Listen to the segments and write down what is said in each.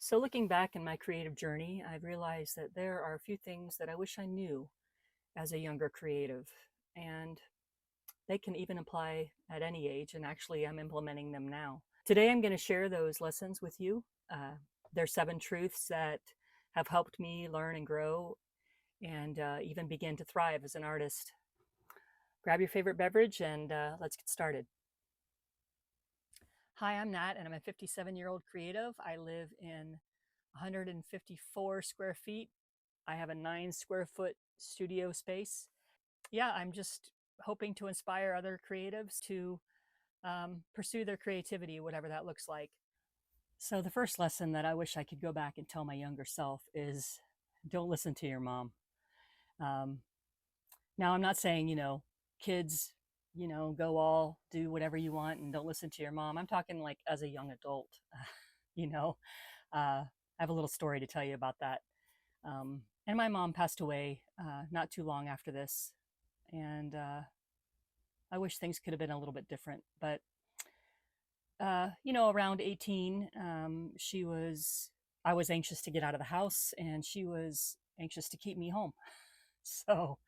So, looking back in my creative journey, I've realized that there are a few things that I wish I knew as a younger creative, and they can even apply at any age. And actually, I'm implementing them now. Today, I'm going to share those lessons with you. Uh, they're 7 truths that have helped me learn and grow and even begin to thrive as an artist. Grab your favorite beverage and let's get started. Hi, I'm Nat, and I'm a 57-year-old creative. I live in 154 square feet. I have a 9 square foot studio space. Yeah, I'm just hoping to inspire other creatives to pursue their creativity, whatever that looks like. So, the first lesson that I wish I could go back and tell my younger self is don't listen to your mom. Um, Now, I'm not saying, kids, go all do whatever you want and don't listen to your mom. I'm talking like as a young adult, you know. I have a little story to tell you about that. And my mom passed away not too long after this. And I wish things could have been a little bit different. But, around 18, I was anxious to get out of the house and she was anxious to keep me home. So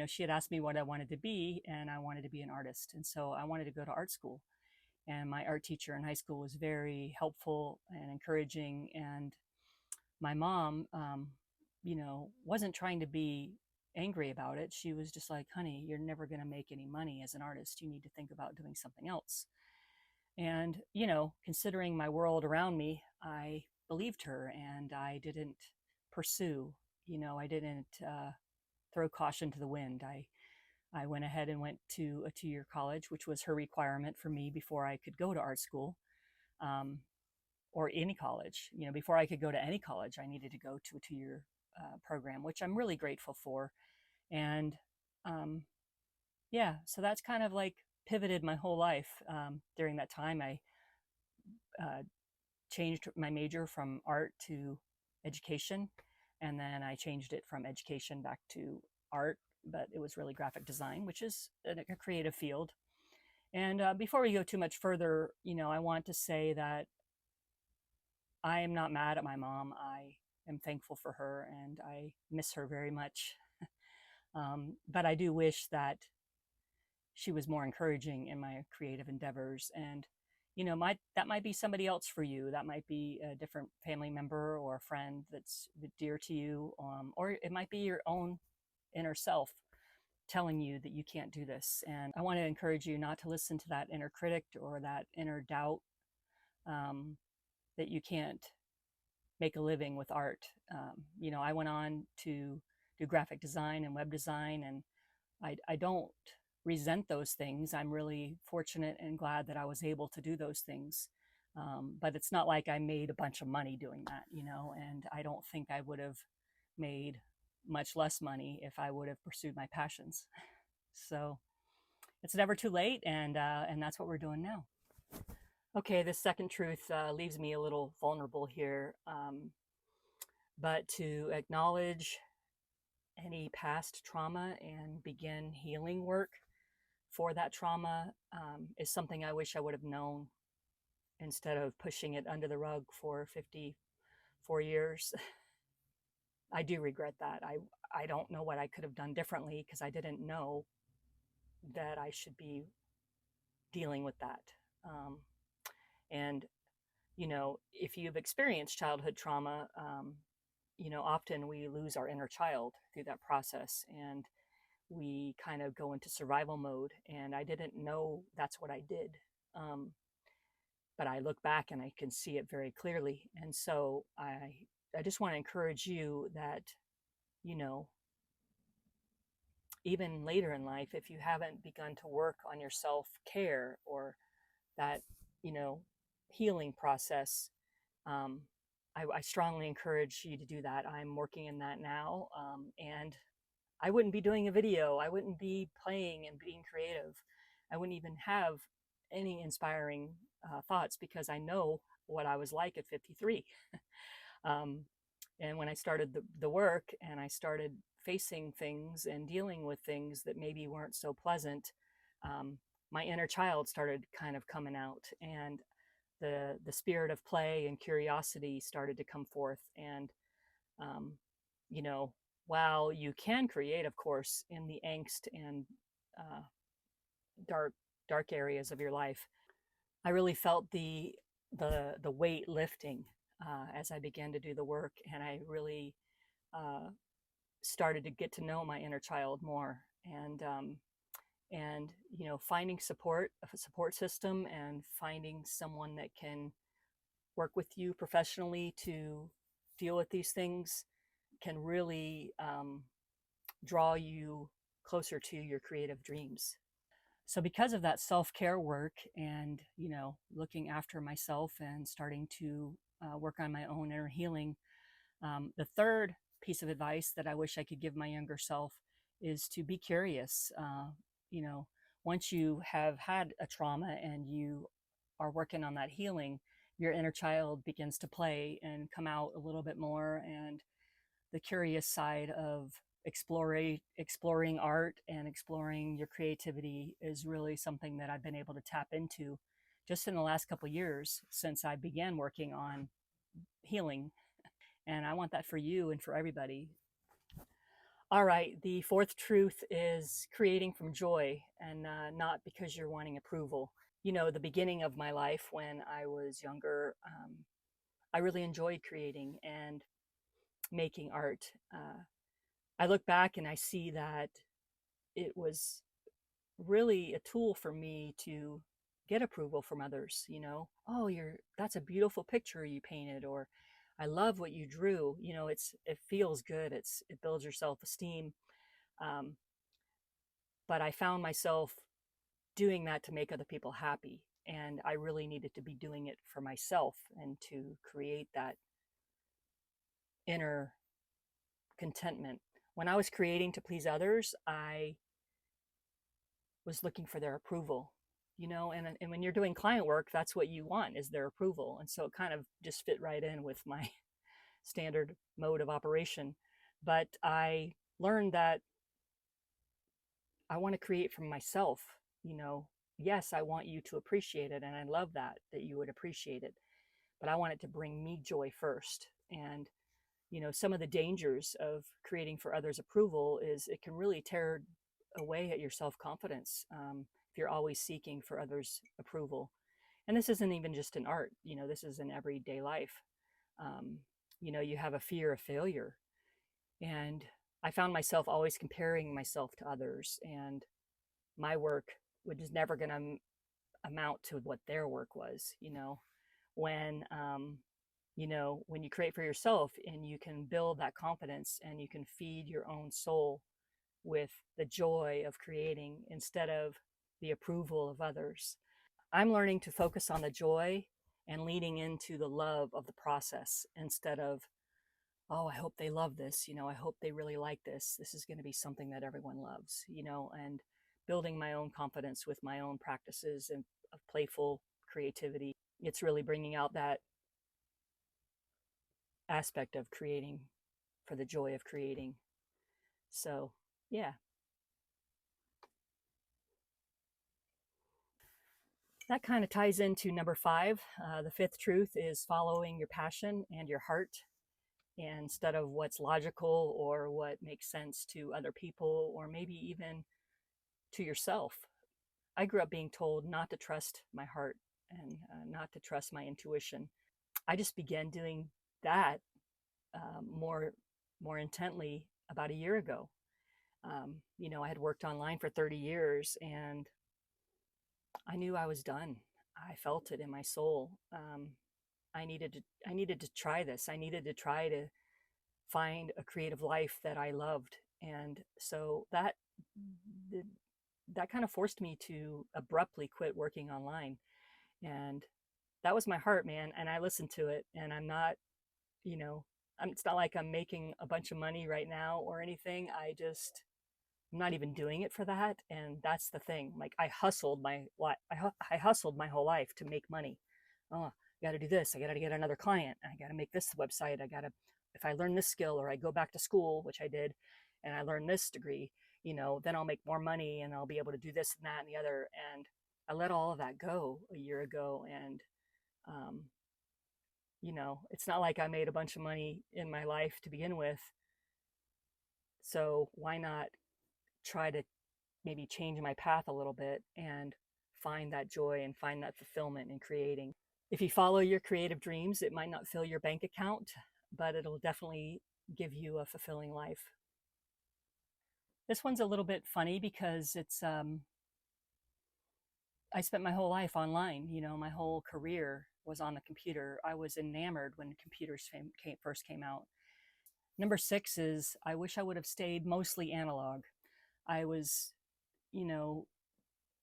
she had asked me what I wanted to be, and I wanted to be an artist. And so I wanted to go to art school. And my art teacher in high school was very helpful and encouraging. And my mom, wasn't trying to be angry about it. She was just like, honey, you're never going to make any money as an artist. You need to think about doing something else. And, considering my world around me, I believed her and I didn't pursue, I didn't throw caution to the wind. I went ahead and went to a 2-year college, which was her requirement for me before I could go to art school. Or any college. Before I could go to any college, I needed to go to a 2-year program, which I'm really grateful for. And so that's kind of like pivoted my whole life. During that time, I changed my major from art to education, and then I changed it from education back to art, but it was really graphic design, which is a creative field. And before we go too much further, I want to say that I am not mad at my mom. I am thankful for her and I miss her very much. But I do wish that she was more encouraging in my creative endeavors. And, that might be somebody else for you. That might be a different family member or a friend that's dear to you. Or it might be your own inner self telling you that you can't do this. And I want to encourage you not to listen to that inner critic or that inner doubt. That you can't make a living with art. I went on to do graphic design and web design, and I don't resent those things. I'm really fortunate and glad that I was able to do those things. But it's not like I made a bunch of money doing that, and I don't think I would have made much less money if I would have pursued my passions. So it's never too late, and that's what we're doing now. Okay, this second truth leaves me a little vulnerable here, but to acknowledge any past trauma and begin healing work for that trauma is something I wish I would have known instead of pushing it under the rug for 54 years. I do regret that. I don't know what I could have done differently because I didn't know that I should be dealing with that. And if you've experienced childhood trauma, often we lose our inner child through that process and we kind of go into survival mode. And I didn't know that's what I did. But I look back and I can see it very clearly. And so I just want to encourage you that, even later in life, if you haven't begun to work on your self-care or that, healing process, I strongly encourage you to do that. I'm working in that now. And I wouldn't be doing a video. I wouldn't be playing and being creative. I wouldn't even have any inspiring thoughts because I know what I was like at 53. And when I started the work and I started facing things and dealing with things that maybe weren't so pleasant, my inner child started kind of coming out. And the spirit of play and curiosity started to come forth. And um, you know, while you can create, of course, in the angst and uh, dark dark areas of your life, I really felt the weight lifting as I began to do the work, and I really uh, started to get to know my inner child more. And you know, finding support, a support system, and finding someone that can work with you professionally to deal with these things can really draw you closer to your creative dreams. So because of that self-care work, and you know, looking after myself and starting to work on my own inner healing, the third piece of advice that I wish I could give my younger self is to be curious. You know, once you have had a trauma and you are working on that healing, your inner child begins to play and come out a little bit more. And the curious side of exploring art and exploring your creativity is really something that I've been able to tap into just in the last couple of years since I began working on healing. And I want that for you and for everybody. All right, the fourth truth is creating from joy and not because you're wanting approval. You know, the beginning of my life when I was younger, I really enjoyed creating and making art. I look back and I see that it was really a tool for me to get approval from others. You know, oh, that's a beautiful picture you painted, or I love what you drew. You know, it feels good. It builds your self-esteem. Um, but I found myself doing that to make other people happy, and I really needed to be doing it for myself and to create that inner contentment. When I was creating to please others, I was looking for their approval, you know, and when you're doing client work, that's what you want, is their approval. And so it kind of just fit right in with my standard mode of operation. But I learned that I want to create from myself, you know. Yes, I want you to appreciate it, and I love that you would appreciate it, but I want it to bring me joy first. And you know, some of the dangers of creating for others' approval is it can really tear away at your self-confidence, if you're always seeking for others' approval. And this isn't even just in art, you know, this is in everyday life. um, you know, you have a fear of failure, and I found myself always comparing myself to others, and my work was never going to amount to what their work was. You know, when you know, when you create for yourself and you can build that confidence and you can feed your own soul with the joy of creating instead of the approval of others. I'm learning to focus on the joy and leading into the love of the process instead of, oh, I hope they love this. You know, I hope they really like this. This is going to be something that everyone loves, you know, and building my own confidence with my own practices and of playful creativity. It's really bringing out that aspect of creating for the joy of creating. So, yeah, that kind of ties into number five. The fifth truth is following your passion and your heart instead of what's logical or what makes sense to other people or maybe even to yourself. I grew up being told not to trust my heart and not to trust my intuition. I just began doing that more intently about a year ago. You know, I had worked online for 30 years and I knew I was done. I felt it in my soul. I needed to try this. I needed to try to find a creative life that I loved. And so that kind of forced me to abruptly quit working online. And that was my heart, man. And I listened to it. And I'm not, you know, it's not like I'm making a bunch of money right now or anything. I'm not even doing it for that. And that's the thing. Like I hustled my whole life to make money. Oh, I got to do this. I got to get another client. I got to make this website. If I learn this skill or I go back to school, which I did, and I learn this degree, you know, then I'll make more money and I'll be able to do this and that and the other. And I let all of that go a year ago. And Um, you know, it's not like I made a bunch of money in my life to begin with. So why not try to maybe change my path a little bit and find that joy and find that fulfillment in creating? If you follow your creative dreams, it might not fill your bank account, but it'll definitely give you a fulfilling life. This one's a little bit funny because I spent my whole life online. You know, my whole career was on the computer. I was enamored when computers first came out. Number 6 is I wish I would have stayed mostly analog. I was, you know,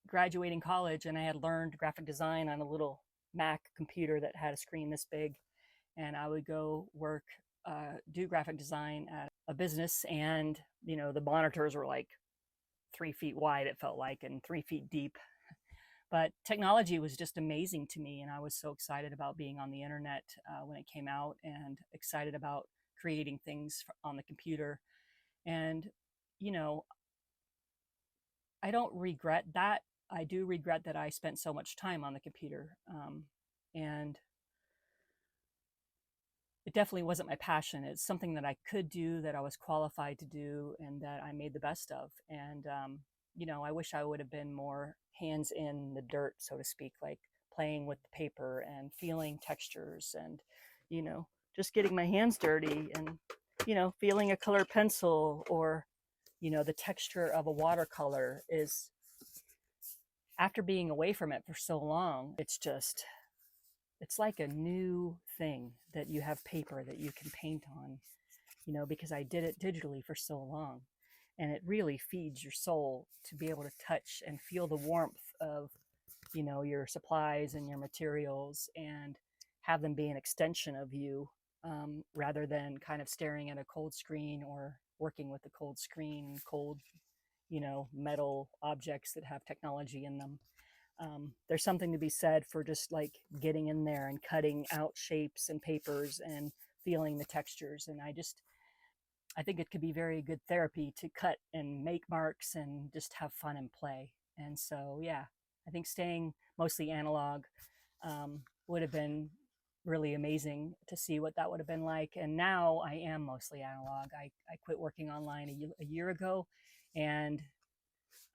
graduating college and I had learned graphic design on a little Mac computer that had a screen this big. And I would go work, do graphic design at a business. And, you know, the monitors were like 3 feet wide, it felt like, and 3 feet deep. But technology was just amazing to me. And I was so excited about being on the internet when it came out, and excited about creating things on the computer. And, you know, I don't regret that. I do regret that I spent so much time on the computer. And it definitely wasn't my passion. It's something that I could do, that I was qualified to do, and that I made the best of. And, you know, I wish I would have been more hands in the dirt, so to speak, like playing with the paper and feeling textures and, you know, just getting my hands dirty and, you know, feeling a colored pencil, or, you know, the texture of a watercolor is, after being away from it for so long, it's like a new thing that you have paper that you can paint on, you know, because I did it digitally for so long. And it really feeds your soul to be able to touch and feel the warmth of, you know, your supplies and your materials, and have them be an extension of you, rather than kind of staring at a cold screen or working with a cold screen, cold, you know, metal objects that have technology in them. There's something to be said for just like getting in there and cutting out shapes and papers and feeling the textures. And I think it could be very good therapy to cut and make marks and just have fun and play. And so, yeah, I think staying mostly analog would have been really amazing to see what that would have been like. And now I am mostly analog. I quit working online a year ago, and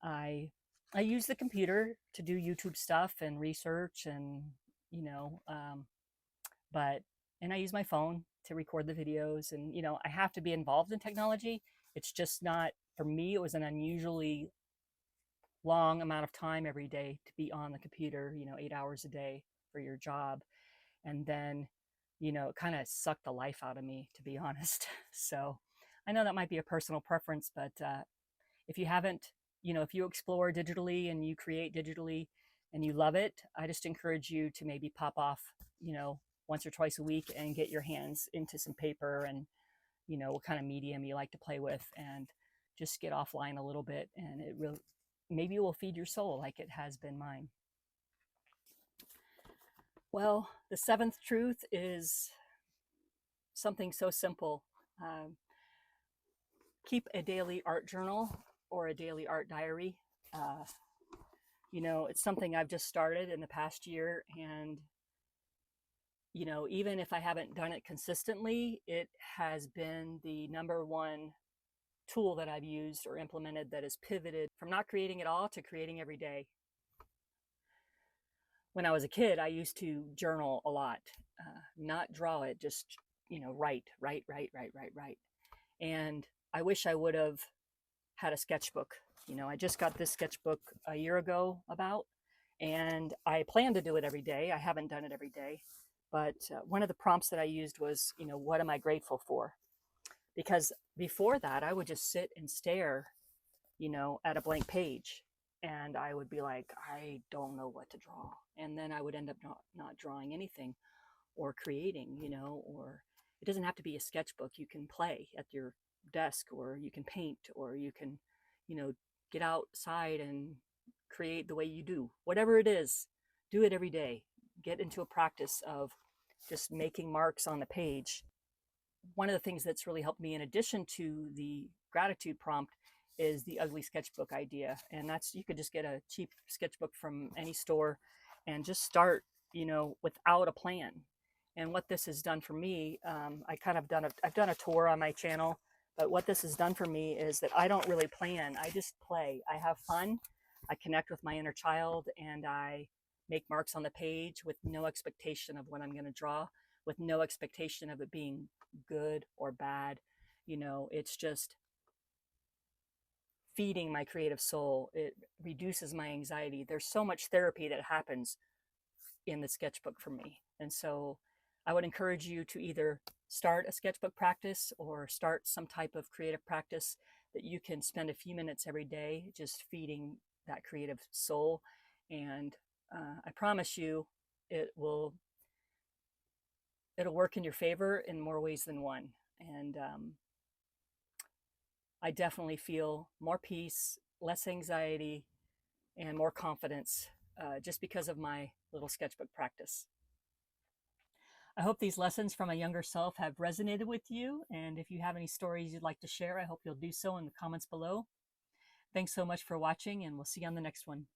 I I use the computer to do YouTube stuff and research, and, you know, but and I use my phone to record the videos, and, you know, I have to be involved in technology. It's just not, for me, it was an unusually long amount of time every day to be on the computer, you know, 8 hours a day for your job. And then, you know, it kind of sucked the life out of me, to be honest. So I know that might be a personal preference, but if you haven't, you know, if you explore digitally and you create digitally and you love it, I just encourage you to maybe pop off, you know, once or twice a week and get your hands into some paper, and, you know, what kind of medium you like to play with, and just get offline a little bit. And it will, maybe it will feed your soul like it has been mine. Well, the 7th truth is something so simple. Um, Keep a daily art journal or a daily art diary. Uh, you know, it's something I've just started in the past year. And, you know, even if I haven't done it consistently, it has been the number one tool that I've used or implemented that has pivoted from not creating at all to creating every day. When I was a kid, I used to journal a lot, not draw it, just, you know, write. And I wish I would have had a sketchbook. You know, I just got this sketchbook a year ago about, and I plan to do it every day. I haven't done it every day, but one of the prompts that I used was, you know, what am I grateful for? Because before that, I would just sit and stare, you know, at a blank page, and I would be like, I don't know what to draw. And then I would end up not drawing anything or creating, you know, or it doesn't have to be a sketchbook. You can play at your desk, or you can paint, or you can, you know, get outside and create the way you do. Whatever it is, do it every day. Get into a practice of just making marks on the page. One of the things that's really helped me, in addition to the gratitude prompt, is the ugly sketchbook idea. And that's, you could just get a cheap sketchbook from any store and just start without a plan. And what this has done for me, I've done a tour on my channel, but what this has done for me is that I don't really plan. I just play. I have fun. I connect with my inner child, and I make marks on the page with no expectation of what I'm going to draw, with no expectation of it being good or bad. It's just feeding my creative soul. It reduces my anxiety. There's so much therapy that happens in the sketchbook for me. And so I would encourage you to either start a sketchbook practice or start some type of creative practice that you can spend a few minutes every day just feeding that creative soul. And I promise you, it'll work in your favor in more ways than one. And I definitely feel more peace, less anxiety, and more confidence just because of my little sketchbook practice. I hope these lessons from my younger self have resonated with you. And if you have any stories you'd like to share, I hope you'll do so in the comments below. Thanks so much for watching, and we'll see you on the next one.